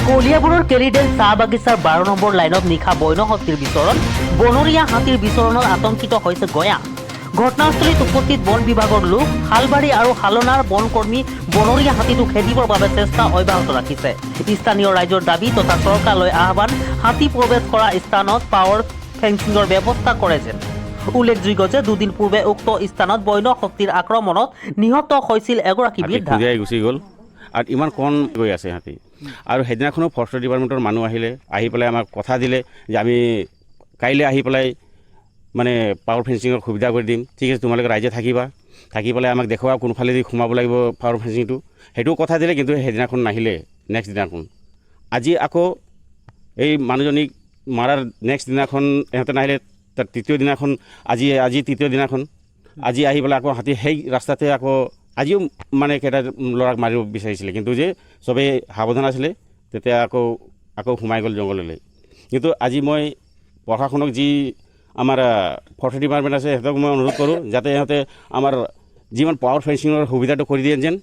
কলিয়াবৰৰ কেলিডেল চাহ বাগিচাৰ 12 নম্বৰ লাইনত নিশা বন্য হাতীৰ বিচৰণ বনৰীয়া হাতীৰ বিচৰণত আতংকিত হৈছে গঞা ঘটনাস্থলীত উপস্থিত বন বিভাগৰ লোক হালবাৰী আৰু হালনাৰ বনকৰ্মী বনৰীয়া হাতীটো খেদিবৰ বাবে চেষ্টা অব্যাহত ৰাখিছে স্থানীয় ৰাইজৰ দাবী তথা চৰকাৰলৈ আহ্বান হাতী প্ৰৱেশ কৰা স্থানত পাৱাৰ ফেন্সিংৰ ব্যৱস্থা কৰে যেন উল্লেখযোগ্য যে দুদিন পূৰ্বে উক্ত স্থানত বন্য হাতীৰ আক্ৰমণত নিহত হৈছিল এগৰাকী বৃদ্ধা গুচি গ'ল আৰু ইমান কম গৈ আছে হাতী আৰু সেইদিনাখনো ফৰেষ্ট ডিপাৰ্টমেণ্টৰ মানুহ আহি পেলাই আমাক কথা দিলে যে আমি কাইলৈ আহি পেলাই মানে পাৱাৰ ফেন্সিঙৰ সুবিধা কৰি দিম ঠিক আছে তোমালোকে ৰাইজে থাকি পেলাই আমাক দেখুওৱা কোনফালেদি সোমাব লাগিব পাৱাৰ ফেন্সিংটো সেইটোও কথা দিলে কিন্তু সেইদিনাখন নাহিলে নেক্সট দিনাখন আজি আকৌ এই মানুহজনীক মাৰাৰ নেক্সট দিনাখন ইহঁতে নাহিলে তাৰ তৃতীয় দিনাখন আজি তৃতীয় দিনাখন আজি আহি পেলাই আকৌ হাতী সেই ৰাস্তাতে আকৌ আজিও মানে কেইটা ল'ৰাক মাৰিব বিচাৰিছিলে কিন্তু যে চবেই সাৱধান আছিলে তেতিয়া আকৌ সোমাই গ'ল জংঘললৈ কিন্তু আজি মই প্ৰশাসনক যি আমাৰ ফৰেষ্ট ডিপাৰ্টমেণ্ট আছে সিহঁতক মই অনুৰোধ কৰোঁ যাতে সিহঁতে আমাৰ যিমান পাৱাৰ ফেন্সিঙৰ সুবিধাটো কৰি দিয়ে যেন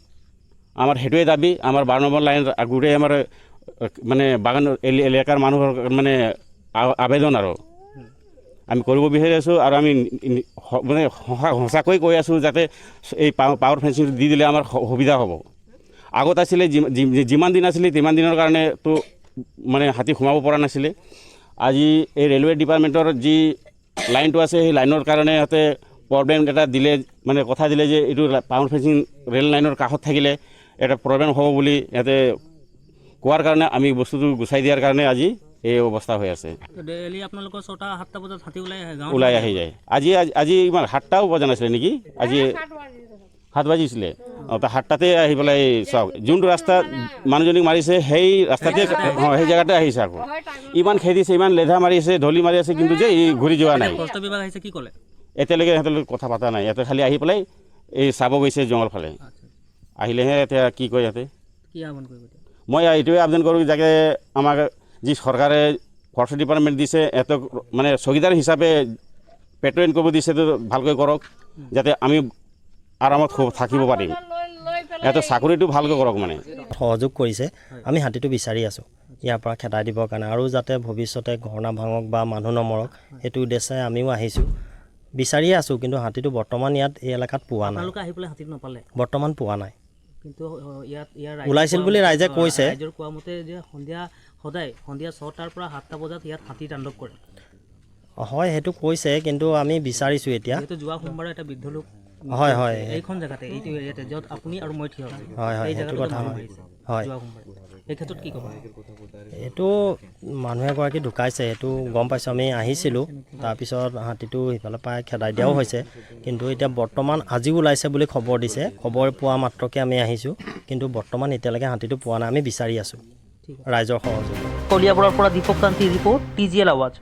আমাৰ সেইটোৱে দাবী আমাৰ 12 নম্বৰ লাইন গোটেই আমাৰ মানে বাগান এলেকাৰ মানুহৰ মানে আবেদন আৰু আমি কৰিব বিচাৰি আছোঁ আৰু আমি মানে সঁচাকৈ কৈ আছোঁ যাতে এই পাৱাৰ ফেন্সিংটো দি দিলে আমাৰ সুবিধা হ'ব আগত আছিলে যিমান দিন আছিলে তিমান দিনৰ কাৰণেতো মানে হাতী সোমাব পৰা নাছিলে আজি এই ৰেলৱে ডিপাৰ্টমেণ্টৰ যি লাইনটো আছে সেই লাইনৰ কাৰণে সিহঁতে প্ৰব্লেম এটা দিলে মানে কথা দিলে যে এইটো পাৱাৰ ফেন্সিং ৰেল লাইনৰ কাষত থাকিলে এটা প্ৰব্লেম হ'ব বুলি সিহঁতে কোৱাৰ কাৰণে আমি বস্তুটো গুচাই দিয়াৰ কাৰণে আজি এই অৱস্থা হৈ আছে ডেইলি আপোনালোকৰ 6টা-7টা বজাত হাতী ওলাই আহি যায় আজি ইমান 7টাও বজা নাছিলে নেকি আজি 7 বাজিছিলে তো 7টাতে আহি পেলাই চাওক যোনটো ৰাস্তা মানুহজনীক মাৰিছে সেই ৰাস্তাতে সেই জেগাতে আহিছে আকৌ ইমান খেদিছে ইমান লেধা মাৰিছে ঢলি মাৰি আছে কিন্তু যে এই ঘূৰি যোৱা নাই ফৰেষ্ট বিভাগ আহিছে কি ক'লে এতিয়ালৈকে সিহঁতৰ কথা পতা নাই ইয়াতে খালি আহি পেলাই এই চাব গৈছে জংঘল ফালে আহিলেহে এতিয়া কি কয় ইয়াতে কি আহ্বান কৰিব মই এইটোৱে আবেদন কৰোঁ যাতে আমাক যি চৰকাৰে ফৰেষ্ট ডিপাৰ্টমেণ্ট দিছে এহঁতক মানে চকীদাৰ হিচাপে পেট্ৰলিং কৰিব দিছে ভালকৈ কৰক যাতে আমি আৰামত থাকিব পাৰিম এহঁতৰ চাকৰিটো ভালকৈ কৰক মানে সহযোগ কৰিছে আমি হাতীটো বিচাৰি আছোঁ ইয়াৰ পৰা খেদাই দিবৰ কাৰণে আৰু যাতে ভৱিষ্যতে ঘৰ নাভাঙক বা মানুহ নমৰক সেইটো উদ্দেশ্যে আমিও আহিছোঁ বিচাৰিয়ে আছোঁ কিন্তু হাতীটো বৰ্তমান ইয়াত এই এলেকাত পোৱা নাই আহি পেলাই হাতীটো নাপালে বৰ্তমান পোৱা নাই কিন্তু ইয়াৰ ওলাইছিল বুলি ৰাইজে কৈছে ৰাইজৰ কোৱা মতে যে সন্ধিয়া 6টাৰ পৰা 7টা বজাত ইয়াত হাতী তাণ্ডৱ কৰে হয় সেইটো কৈছে কিন্তু আমি বিচাৰিছোঁ এতিয়া যোৱা সোমবাৰে এটা বৃদ্ধ লোক হয় এইখন জেগাতে এইটো ইয়াতে য'ত আপুনি আৰু মই থিয় আছোঁ হয় সেইটো কথা হয় এই ক্ষেত্ৰত কি ক'ব এইটো মানুহ এগৰাকী ঢুকাইছে সেইটো গম পাইছোঁ আমি আহিছিলোঁ তাৰপিছত হাতীটো সিফালৰ পৰা খেদাই দিয়াও হৈছে কিন্তু এতিয়া বৰ্তমান আজিও ওলাইছে বুলি খবৰ দিছে খবৰ পোৱা মাত্ৰকে আমি আহিছোঁ কিন্তু বৰ্তমান এতিয়ালৈকে হাতীটো পোৱা নাই আমি বিচাৰি আছোঁ ৰাইজৰ সহযোগ কলিয়াবৰৰ পৰা দীপক কান্তি ৰিপৰ্ট TGL আৱাজ